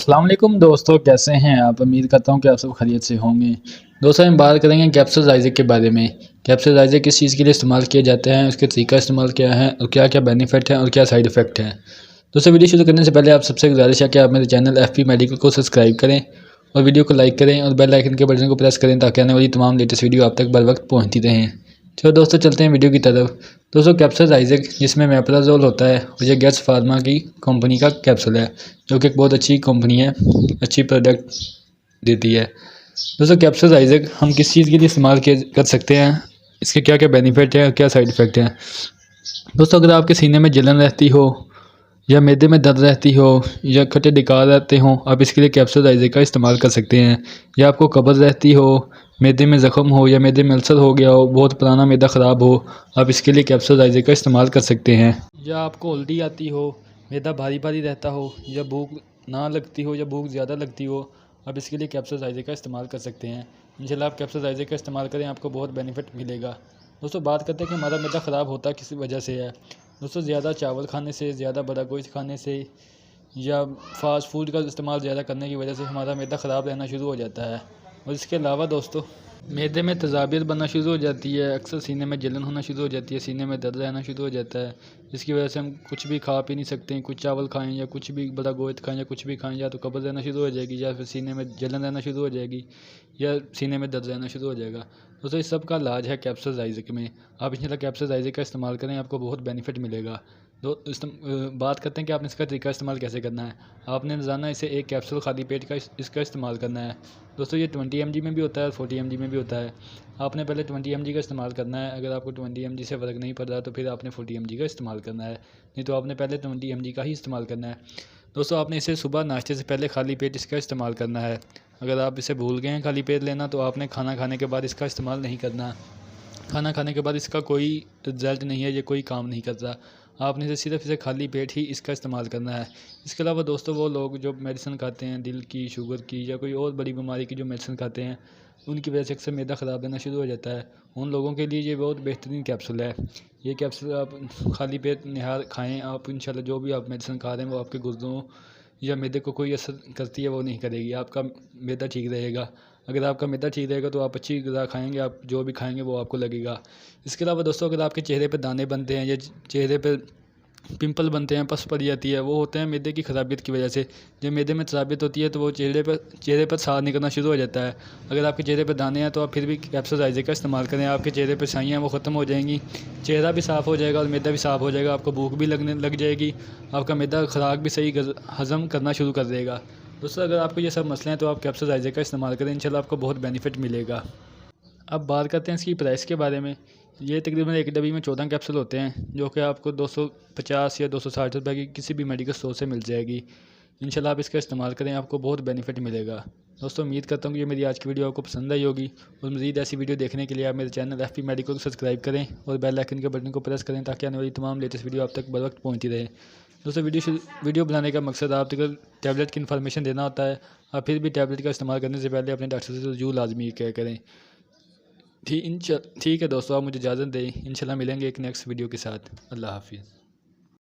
अस्सलाम वालेकुम दोस्तों, कैसे हैं आप। उम्मीद करता हूं कि आप सब खैरियत से होंगे। दोस्तों हम बात करेंगे कैप्सूलाइज़र के बारे में। कैप्सूलाइज़र किस चीज़ के लिए इस्तेमाल किए जाते हैं, उसके तरीका इस्तेमाल क्या है और क्या क्या बेनिफिट हैं और क्या साइड इफ़ेक्ट हैं। दोस्तों वीडियो शुरू करने से पहले आप सबसे गुजारिश है कि आप मेरे चैनल एफपी मेडिकल को सब्सक्राइब करें और वीडियो को लाइक करें और बेल आइकन के बटन को प्रेस करें ताकि आने वाली तमाम लेटेस्ट वीडियो आप तक बर वक्त पहुँचती रहें। चलो दोस्तों चलते हैं वीडियो की तरफ। दोस्तों कैप्सूलाइज़र जिसमें मेप्राजोल होता है और ये गैस फार्मा की कंपनी का कैप्सूल है, जो कि एक बहुत अच्छी कंपनी है, अच्छी प्रोडक्ट देती है। दोस्तों कैप्सूलाइज़र हम किस चीज़ के लिए इस्तेमाल कर सकते हैं, इसके क्या क्या बेनिफिट हैं और क्या साइड इफ़ेक्ट हैं। दोस्तों अगर आपके सीने में जलन रहती हो या मैदे में दर्द रहती हो या खट्टे डिकार रहते हों, आप इसके लिए कैप्सूलाइज़र का इस्तेमाल कर सकते हैं। या आपको कब्ज़ रहती हो, मैदे में ज़ख़म हो या मैदे में अल्सर हो गया हो, बहुत पुराना मैदा ख़राब हो, आप इसके लिए कैप्सूलाइज़र का इस्तेमाल कर सकते हैं। या आपको उल्टी आती हो, मैदा भारी भारी रहता हो या भूख ना लगती हो या भूख ज़्यादा लगती हो, आप इसके लिए कैप्सूलाइज़र का इस्तेमाल कर सकते हैं। इंशाल्लाह आप कैप्सूलाइज़र का इस्तेमाल करें, आपको बहुत बेनिफिट मिलेगा। दोस्तों बात करते हैं कि हमारा मैदा ख़राब होता किस वजह से है। दोस्तों ज़्यादा चावल खाने से, ज़्यादा बड़ा गोश्त खाने से या फास्ट फूड का इस्तेमाल ज़्यादा करने की वजह से हमारा मैदा ख़राब रहना शुरू हो जाता है। और इसके अलावा दोस्तों मैदे में तेज़ाबियत बनना शुरू हो जाती है, अक्सर सीने में जलन होना शुरू हो जाती है, सीने में दर्द रहना शुरू हो जाता है। इसकी वजह से हम कुछ भी खा पी नहीं सकते हैं, कुछ चावल खाएं या कुछ भी बड़ा गोश्त खाएं या कुछ भी खाएं, या तो कब्ज़ रहना शुरू हो जाएगी या फिर सीने में जलन रहना शुरू हो जाएगी या सीने में दर्द रहना शुरू हो जाएगा। दोस्तों इस सब का इलाज है कैप्सूलाइज़र में। आप इंशाल्लाह कैप्सूलाइज़र का इस्तेमाल करें, आपको बहुत बेनिफिट मिलेगा। बात करते हैं कि आपने इसका तरीका इस्तेमाल कैसे करना है। आपने रोज़ाना इसे एक कैप्सूल खाली पेट का इसका इस्तेमाल करना है। दोस्तों ये 20 mg में भी होता है और 40 mg में भी होता है। आपने पहले 20 mg का इस्तेमाल करना है। अगर आपको 20 mg से फ़र्क नहीं पड़ रहा तो फिर आपने 40 mg का इस्तेमाल करना है, नहीं तो आपने पहले 20 mg का ही इस्तेमाल करना है। दोस्तों आपने इसे सुबह नाश्ते से पहले खाली पेट इसका इस्तेमाल करना है। अगर आप इसे भूल गए हैं खाली पेट लेना, तो आपने खाना खाने के बाद इसका इस्तेमाल नहीं करना। खाना खाने के बाद इसका कोई रिज़ल्ट नहीं है, ये कोई काम नहीं करता। आपने इसे खाली पेट ही इसका इस्तेमाल करना है। इसके अलावा दोस्तों वो लोग जो मेडिसिन खाते हैं, दिल की, शुगर की या कोई और बड़ी बीमारी की जो मेडिसिन खाते हैं, उनकी वजह से अक्सर मैदा ख़राब रहना शुरू हो जाता है। उन लोगों के लिए ये बहुत बेहतरीन कैप्सूल है। ये कैप्सूल आप खाली पेट निहार खाएँ, आप इंशाल्लाह जो भी आप मेडिसिन खा रहे हैं वो आपके गुर्दों या मैदे को कोई असर करती है वो नहीं करेगी, आपका मैदा ठीक रहेगा। अगर आपका मैदा ठीक रहेगा तो आप अच्छी ग़िज़ा खाएँगे, आप जो भी खाएँगे वो आपको लगेगा। इसके अलावा दोस्तों अगर आपके चेहरे पे दाने बनते हैं या चेहरे पे पिंपल बनते हैं, पस पड़ जाती है, वो होते हैं मैदे की खराबियत की वजह से। जब मैदे में खराबियत होती है तो वो चेहरे पर साह निकलना शुरू हो जाता है। अगर आपके चेहरे पे दाने हैं तो आप फिर भी कैप्सूलाइज़र का इस्तेमाल करें, आपके चेहरे पे स्याहियाँ वो ख़त्म हो जाएंगी, चेहरा भी साफ़ हो जाएगा और मैदा भी साफ़ हो जाएगा, आपको भूख भी लगने लग जाएगी, आपका मैदा खुराक भी सही हज़म करना शुरू कर देगा। दोस्तों अगर आपको ये सब मसले हैं तो आप कैप्सूलाइज़र का इस्तेमाल करें, इंशाल्लाह आपको बहुत बेनिफिट मिलेगा। अब बात करते हैं इसकी प्राइस के बारे में। ये तकरीबन एक डब्बी में 14 कैप्सूल होते हैं, जो कि आपको 250 या 260 रुपये की किसी भी मेडिकल स्टोर से मिल जाएगी। इंशाल्लाह आप इसका इस्तेमाल करें, आपको बहुत बेनिफिट मिलेगा। दोस्तों उम्मीद करता हूँ कि ये मेरी आज की वीडियो आपको पसंद आई होगी और मज़ीद ऐसी वीडियो देखने के लिए आप मेरे चैनल एफपी मेडिकल को सब्सक्राइब करें और बेल आइकन के बटन को प्रेस करें ताकि आने वाली तमाम लेटेस्ट वीडियो आप तक बर वक्त पहुँचती रहे। दोस्तों वीडियो बनाने का मकसद आप तक टैबलेट की इन्फॉर्मेशन देना होता है। आप फिर भी टैबलेट का इस्तेमाल करने से पहले अपने डॉक्टर से रजू लाजमी क्या करें। ठीक है दोस्तों, आप मुझे इजाज़त दें। इंशाल्लाह मिलेंगे एक नेक्स्ट वीडियो के साथ। अल्लाह हाफिज़।